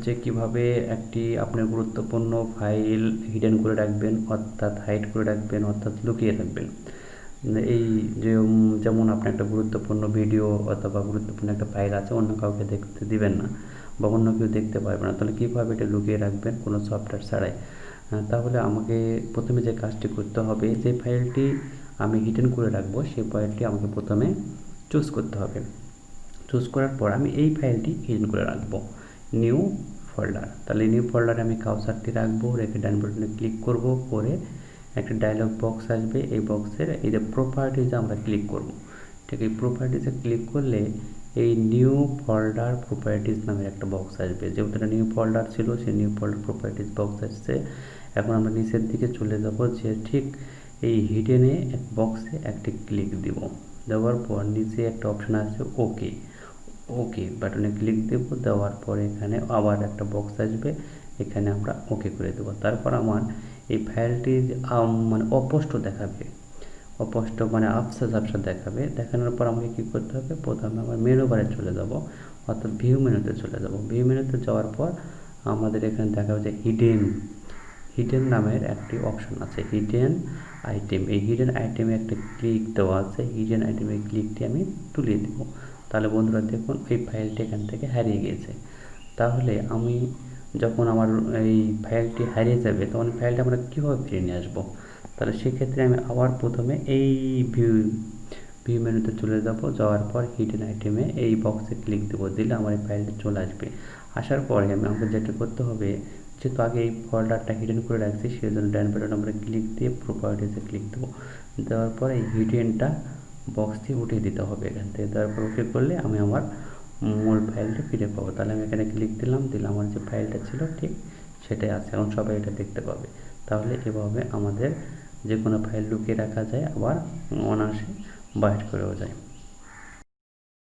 হচ্ছে কিভাবে একটি আপনার গুরুত্বপূর্ণ ফাইল হিডেন করে রাখবেন, অর্থাৎ হাইড করে রাখবেন, অর্থাৎ লুকিয়ে রাখবেন। এই যে যেমন আপনি একটা গুরুত্বপূর্ণ ভিডিও অথবা গুরুত্বপূর্ণ একটা ফাইল আছে, অন্য কাউকে দেখতে দিবেন না বা অন্য কেউ দেখতে পারবে না, তাহলে কীভাবে এটা লুকিয়ে রাখবেন কোনো সফটওয়্যার ছাড়াই? তাহলে আমাকে প্রথমে যে কাজটি করতে হবে, যে ফাইলটি আমি হিডেন করে রাখবো সেই ফাইলটি আমাকে প্রথমে চুজ করতে হবে। চুজ করার পর আমি এই ফাইলটি হিডেন করে রাখবো, নিউ ফোল্ডার। তাহলে নিউ ফোল্ডারে আমি কার্সারটি রাখবো, রেখে ডান বাটনে ক্লিক করব, করে একটা ডায়লগ বক্স আসবে। এই বক্সের এই যে প্রপার্টিজে আমরা ক্লিক করব। ঠিক এই প্রপার্টিজে ক্লিক করলে এই নিউ ফোল্ডার প্রপার্টিজ নামের একটা বক্স আসবে। যেহেতু এটা নিউ ফোল্ডার ছিল, সেই নিউ ফোল্ডার প্রপার্টিজ বক্স আসছে। এখন আমরা নিচের দিকে চলে যাব, যে ঠিক এই হিডেনে এক বক্সে একটি ক্লিক দিব। দেওয়ার পর নিচে একটা অপশান আছে ওকে, ওকে বাটনে ক্লিক দেব। দেওয়ার পর এখানে আবার একটা বক্স আসবে, এখানে আমরা ওকে করে দেবো। তারপর আমার এই ফাইলটি মানে অস্পষ্ট দেখাবে, অস্পষ্ট মানে আফসা ঝাপসা দেখাবে। দেখানোর পর আমাকে কী করতে হবে, প্রথমে আমার মেনু বারে চলে যাব, অর্থাৎ ভিউ মেনুতে চলে যাব। ভিউ মেনুতে যাওয়ার পর আমাদের এখানে দেখাবে যে হিডেন, হিডেন নামের একটি অপশান আছে, হিডেন আইটেম। এই হিডেন আইটেমে একটা ক্লিক দেওয়া আছে, হিডেন আইটেমের ক্লিকটি আমি তুলে দেব। তাহলে বন্ধুরা দেখুন এই ফাইলটি এখান থেকে হারিয়ে গিয়েছে। তাহলে আমি যখন আমার এই ফাইলটি হারিয়ে যাবে তখন ফাইলটা আমরা কীভাবে ফিরে নিয়ে আসবো? তাহলে সেক্ষেত্রে আমি আবার প্রথমে এই ভিউ মেনুতে চলে যাব। যাওয়ার পর হিডেন আইটেমে এই বক্সে ক্লিক দেবো, দিলে আমার এই ফাইলটি চলে আসবে। আসার পরে আমাকে যেটা করতে হবে, যেহেতু আগে এই ফোল্ডারটা হিডেন করে রাখছি, সেই জন্য ডান বাটন আমরা ক্লিক দিয়ে প্রপার্টিসে ক্লিক দেবো। দেওয়ার পর এই হিডেনটা বক্সটি উঠিয়ে দিতে হবে এখান থেকে। দেওয়ার পর ওকে করলে আমি আমার মূল ফাইলটা ফিরে পাবো। তাহলে আমি এখানে ক্লিক দিলাম, আমার যে ফাইলটা ছিল ঠিক সেটাই আছে, এখন সবাই এটা দেখতে পাবে। তাহলে এভাবে আমাদের যে কোনো ফাইল লুকিয়ে রাখা যায়, আবার অনায়াসে বাইর করেও যায়।